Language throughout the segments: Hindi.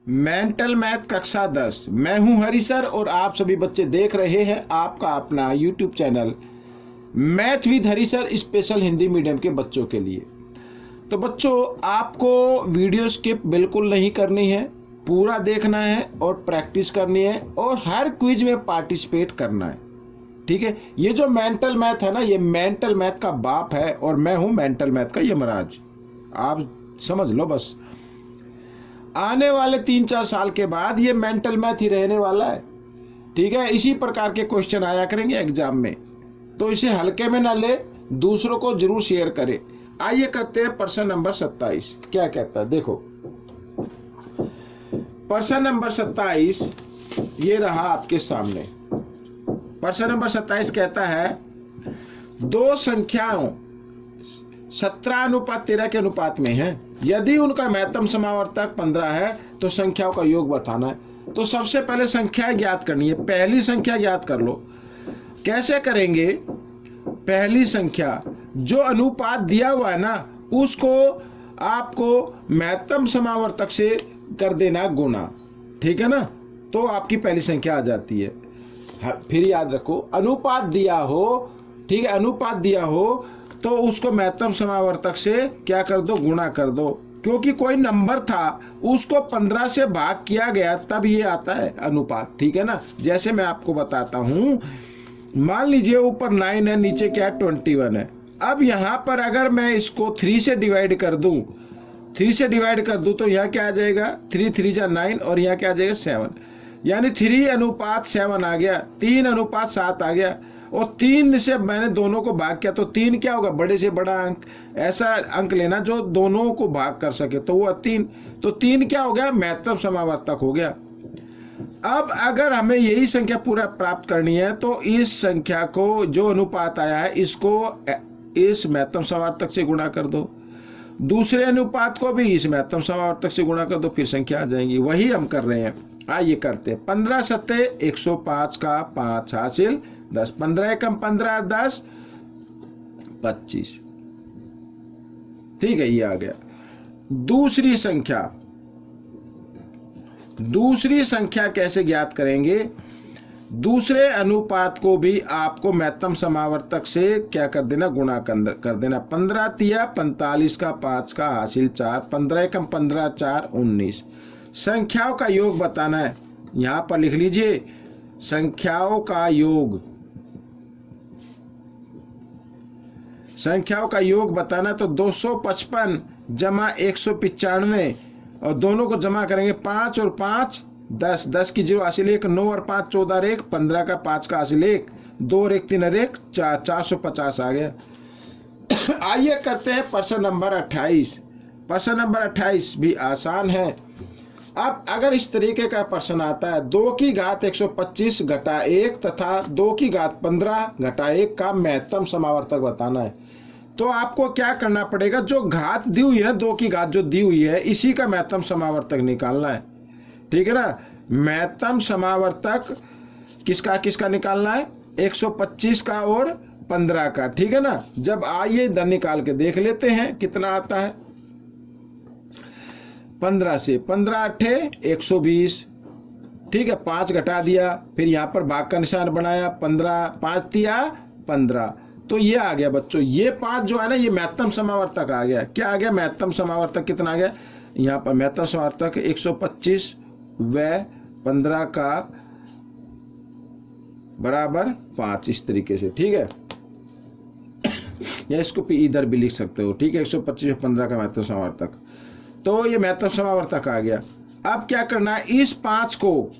मेंटल मैथ कक्षा 10। मैं हूं हरि सर और आप सभी बच्चे देख रहे हैं आपका अपना YouTube channel math with Hari sir special Hindi medium के बच्चों के लिए। तो बच्चों, आपको वीडियो स्किप बिल्कुल नहीं करनी है, पूरा देखना है और प्रैक्टिस करनी है और हर क्विज में पार्टिसिपेट करना है। ठीक है, ये जो मेंटल मैथ है ना, ये मेंटल मैथ का बाप है और मैं हूं मेंटल मैथ का यमराज। आप समझ लो बस, आने वाले 3-4 साल के बाद ये मेंटल मैथ ही रहने वाला है। ठीक है, इसी प्रकार के क्वेश्चन आया करेंगे एग्जाम में, तो इसे हल्के में ना ले, दूसरों को जरूर शेयर करें। आइए करते हैं प्रश्न नंबर 27। क्या कहता है, देखो प्रश्न नंबर 27 ये रहा आपके सामने। प्रश्न नंबर 27 कहता है, दो संख्याओं 17:13 के अनुपात में है, यदि उनका महत्तम समावर्तक 15 है तो संख्याओं का योग बताना है। तो सबसे पहले संख्या ज्ञात करनी है, पहली संख्या ज्ञात कर लो। कैसे करेंगे? पहली संख्या जो अनुपात दिया हुआ है ना, उसको आपको महत्तम समावर्तक से कर देना गुना। ठीक है ना, तो आपकी पहली संख्या आ जाती है। फिर याद रखो, अनुपात दिया हो, ठीक है, अनुपात दिया हो तो उसको महत्तम समावर्तक से क्या कर दो, गुणा कर दो। क्योंकि कोई नंबर था उसको 15 से भाग किया गया तब ये आता है अनुपात। ठीक है ना, जैसे मैं आपको बताता हूं, मान लीजिए ऊपर 9 है, नीचे क्या है 21 है। अब यहां पर अगर मैं इसको 3 से डिवाइड कर दूं, 3 से डिवाइड कर दूं तो यहाँ क्या आ जाएगा, 3 3 जा 9 और यहाँ क्या आ जाएगा 7, यानी 3:7 आ गया, 3:7 आ गया। और 3 से मैंने दोनों को भाग किया तो 3 क्या होगा, बड़े से बड़ा अंक, ऐसा अंक लेना जो दोनों को भाग कर सके, तो वो 3। तो 3 क्या हो गया, महत्तम समावर्तक हो गया। अब अगर हमें यही संख्या पूरा प्राप्त करनी है तो इस संख्या को जो अनुपात आया है इसको इस महत्तम समावर्तक से गुणा कर दो, दूसरे अनुपात को भी इस महत्तम समावर्तक से गुणा कर दो, फिर संख्या आ जाएंगी। वही हम कर रहे हैं। आइए करते हैं। 15 सत्ते 105 का 5 हासिल 10, 15 एकम 15 10 25। ठीक है, ये आ गया। दूसरी संख्या कैसे ज्ञात करेंगे? दूसरे अनुपात को भी आपको महत्तम समावर्तक से क्या कर देना, गुणा कर देना। 15 तिया 45 का 5 का हासिल 4, 15 एकम 15 4 19। संख्याओं का योग बताना है, यहां पर लिख लीजिए संख्याओं का योग। संख्याओं का योग बताना तो 255 जमा 195 और दोनों को जमा करेंगे 5 और 5 10, 10 की 0 हासिल 1, 9 और 5 14 और 1 15 का 5 का हासिल 1, 2 और 1 3 और 1 4, 450 आ गया। आइए करते हैं प्रश्न नंबर 28। प्रश्न नंबर 28 भी आसान है। अब अगर इस तरीके का प्रश्न आता है, 2 की घात 125 घटा 1 तथा 2 की घात 15 घटा 1 का महत्तम समावर्तक बताना है, तो आपको क्या करना पड़ेगा, जो घात दी हुई है, 2 की घात जो दी हुई है, इसी का महत्तम समावर्तक निकालना है। ठीक है ना, महत्तम समावर्तक किसका किसका निकालना है, 125 का और 15 का। ठीक है ना, जब आइए इधर निकाल के देख लेते हैं कितना आता है। 15 से 15 8 120। ठीक है, 5 घटा दिया, फिर यहां पर भाग का निशान बनाया, 15 5 तिया 15, तो ये आ गया बच्चों। ये 5 जो है ना, ये महत्तम समावर्तक आ गया। क्या आ गया, महत्तम समावर्तक कितना आ गया, यहाँ पर महत्तम समावर्तक 125 व 15 का बराबर 5, इस तरीके से। ठीक है, या इसको इधर भी लिख सकते हो। ठीक है, 125 और 15 का महत्तम समावर्तक, तो ये महत्तम समावर्तक आ गया। अब क्या करना है, इस 5 को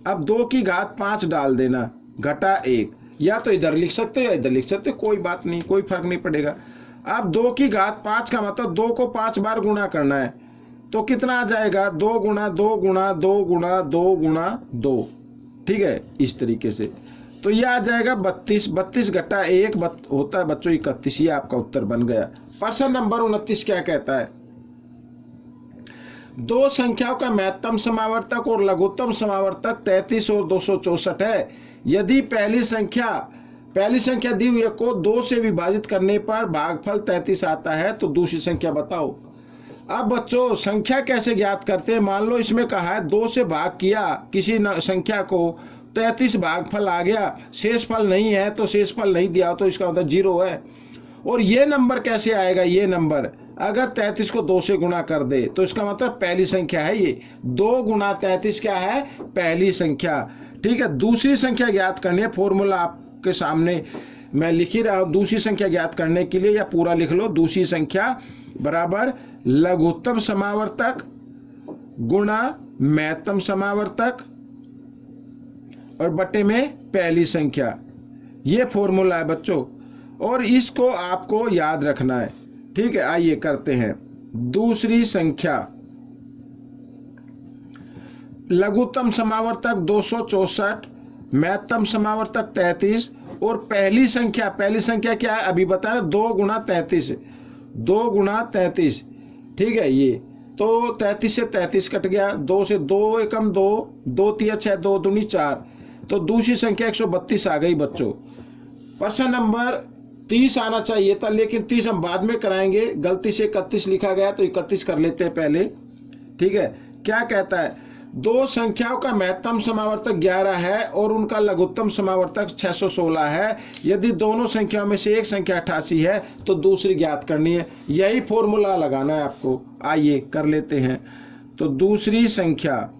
अब 2 की घात 5 डाल देना घटा 1, या तो इधर लिख सकते हो या इधर लिख सकते हो, कोई बात नहीं, कोई फर्क नहीं पड़ेगा। अब 2 की घात 5 का मतलब 2 को 5 बार गुणा करना है, तो कितना आ जाएगा, 2 गुणा 2 गुणा 2 गुणा 2 गुणा 2। ठीक है, इस तरीके से, तो यह आ जाएगा 32, 32 घटा 1 होता है बच्चों 31। ये आपका उत्तर बन गया। प्रश्न नंबर 29 क्या कहता है, दो संख्याओं का महत्तम समावर्तक और लघुत्तम समावर्तक 33 और 264 है। यदि पहली संख्या दी हुई को 2 से विभाजित करने पर भागफल 33 आता है तो दूसरी संख्या बताओ। अब बच्चों संख्या कैसे ज्ञात करते हैं? मान लो इसमें कहा है 2 से भाग किया किसी संख्या को, 33 भागफल आ गया, शेष फल नहीं है तो शेष फल नहीं दिया तो इसका मतलब 0 है। और ये नंबर कैसे आएगा? ये नंबर अगर 33 को 2 से गुणा कर दे तो इसका मतलब पहली संख्या है ये। 2 गुणा 33 क्या है? पहली संख्या। ठीक है, दूसरी संख्या ज्ञात करनी है। फॉर्मूला आपके सामने मैं लिख ही रहा हूं। दूसरी संख्या ज्ञात करने के लिए या पूरा लिख लो, दूसरी संख्या बराबर लघुत्तम समावर्तक गुणा महत्तम समावर्तक और बटे में पहली संख्या। ये फॉर्मूला है बच्चों, और इसको आपको याद रखना है। ठीक है, आइए करते हैं। दूसरी संख्या लघुत्तम समावर्तक 264, महत्तम समावर्तक 33 और पहली संख्या क्या है अभी बताया? 2 गुणा 33, 2 गुणा 33। ठीक है, ये तो 33 से 33 कट गया, 2 से 2 एकम 2, 2 तिया 6, 2 दूनी 4, तो दूसरी संख्या 132 आ गई बच्चों। प्रश्न नंबर 30 आना चाहिए था, लेकिन 30 हम बाद में कराएंगे। गलती से 31 लिखा गया तो 31 कर लेते हैं पहले। ठीक है, क्या कहता है? 2 संख्याओं का महत्तम समावर्तक 11 है और उनका लघुत्तम समावर्तक 616 है। यदि दोनों संख्याओं में से एक संख्या 88 है तो दूसरी ज्ञात करनी है। यही फॉर्मूला लगाना है आपको। आइए कर लेते हैं। तो दूसरी संख्या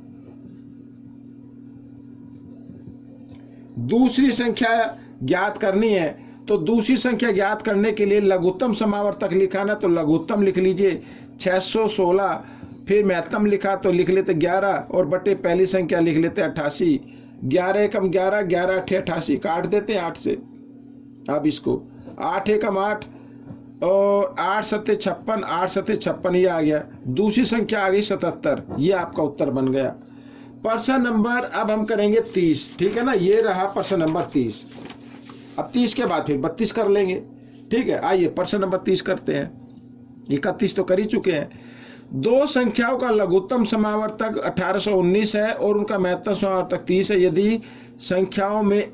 ज्ञात करनी है, तो दूसरी संख्या ज्ञात करने के लिए लघुत्तम समावर्तक लिखा ना, तो लघुत्तम लिख लीजिए 616, फिर महत्तम लिखा तो लिख लेते 11 और बटे पहली संख्या लिख लेते 88। 11 एकम 11, 11 8 88, काट देते 8 से। अब इसको 8 एकम 8 और 8 सत्ते 56, 8 सत्ते 56 ये आ गया। दूसरी संख्या आ गई 77। ये आपका उत्तर बन गया। प्रश्न नंबर अब हम करेंगे 30। ठीक है ना, ये रहा प्रश्न नंबर 30। अब 30 के बाद फिर 32 कर लेंगे। ठीक है, आइए प्रश्न नंबर 30 करते हैं। 31 तो कर ही चुके हैं। 2 संख्याओं का लघुत्तम समावर्तक 1819 है और उनका महत्तम समावर्तक 30 है। यदि संख्याओं में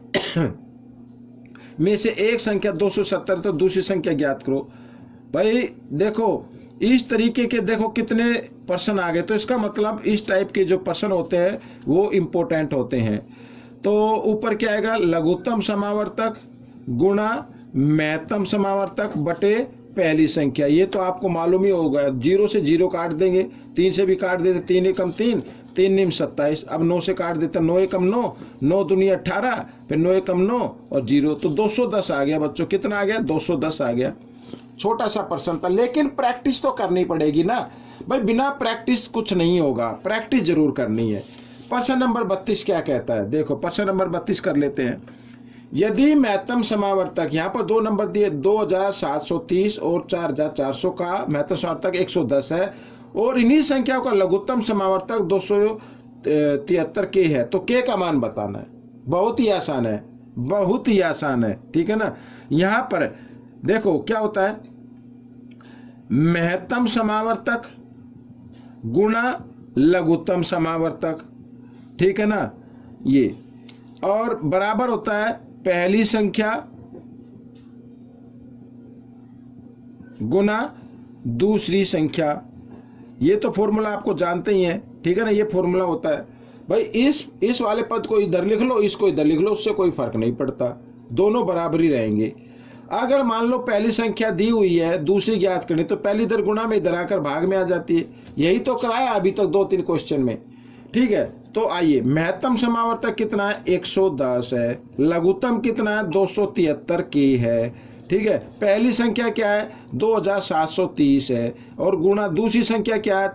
से एक संख्या 270 तो दूसरी संख्या ज्ञात करो। भाई देखो, इस तरीके के देखो कितने प्रश्न आ गए, तो इसका मतलब इस टाइप के जो प्रश्न होते हैं वो इम्पोर्टेंट होते हैं। तो ऊपर क्या आएगा? लघुत्तम समावर्तक गुणा महत्तम समावर्तक बटे पहली संख्या। ये तो आपको मालूम ही होगा। 0 से 0 काट देंगे, 3 से भी काट देते, 3 एकम 3, 3 निम 27। अब 9 से काट देते, 9 एकम 9, 9 दुनिया 18, फिर 9 एकम 9 और 0, तो 210 आ गया बच्चों। कितना आ गया? 210 आ गया। छोटा सा प्रश्न था, लेकिन प्रैक्टिस तो करनी पड़ेगी ना भाई, बिना प्रैक्टिस कुछ नहीं होगा। प्रैक्टिस जरूर करनी है। प्रश्न नंबर 32 क्या कहता है? देखो प्रश्न नंबर 32 कर लेते हैं। यदि महत्तम समावर्तक, यहाँ पर 2 नंबर दिए, 2730 और 4400 का महत्तम समावर्तक 110 है और इन्हीं संख्याओं का लघुत्तम समावर्तक 273 के है, तो के का मान बताना है। बहुत ही आसान है, बहुत ही आसान है। ठीक है ना, यहाँ पर देखो क्या होता है? महत्तम समावर्तक गुणा लघुत्तम समावर्तक। ठीक है ना, ये और बराबर होता है पहली संख्या गुना दूसरी संख्या। ये तो फॉर्मूला आपको जानते ही हैं। ठीक है ना, ये फॉर्मूला होता है भाई। इस वाले पद को इधर लिख लो, इसको इधर लिख लो, उससे कोई फर्क नहीं पड़ता, दोनों बराबर ही रहेंगे। अगर मान लो पहली संख्या दी हुई है, दूसरी ज्ञात करनी, तो पहली इधर गुणा में इधर आकर भाग में आ जाती है। यही तो कराया अभी तक 2-3 क्वेश्चन में। ठीक है, तो आइए, महत्तम समावर्तक कितना है? 110 है। लघुत्तम कितना है? 273 के है। ठीक है, पहली संख्या क्या है? 2730 है और गुणा दूसरी संख्या क्या है?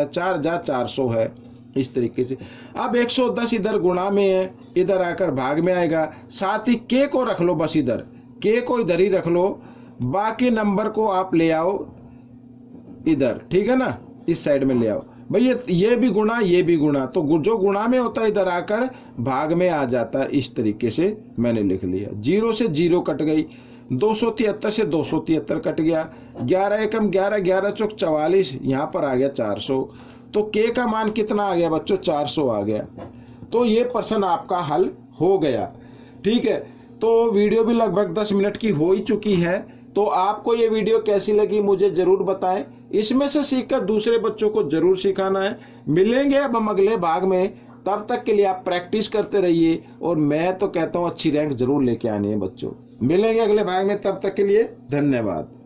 4400 है। इस तरीके से अब 110 इधर गुणा में है, इधर आकर भाग में आएगा। साथ ही के को रख लो, बस इधर के को इधर ही रख लो, बाकी नंबर को आप ले आओ इधर। ठीक है ना, इस साइड में ले आओ भाई। ये भी गुणा, ये भी गुणा, तो जो गुणा में होता है इधर आकर भाग में आ जाता है। इस तरीके से मैंने लिख लिया। 0 से 0 कट गई, 273 से 273 कट गया। 11 एकम 11, 11 चौक 44, यहाँ पर आ गया 400। तो के का मान कितना आ गया बच्चों? 400 आ गया। तो ये प्रश्न आपका हल हो गया। ठीक है, तो वीडियो भी लगभग 10 मिनट की हो ही चुकी है। तो आपको ये वीडियो कैसी लगी मुझे ज़रूर बताएं। इसमें से सीखकर दूसरे बच्चों को जरूर सिखाना है। मिलेंगे अब हम अगले भाग में, तब तक के लिए आप प्रैक्टिस करते रहिए और मैं तो कहता हूँ अच्छी रैंक जरूर लेके आनी है बच्चों। मिलेंगे अगले भाग में, तब तक के लिए धन्यवाद।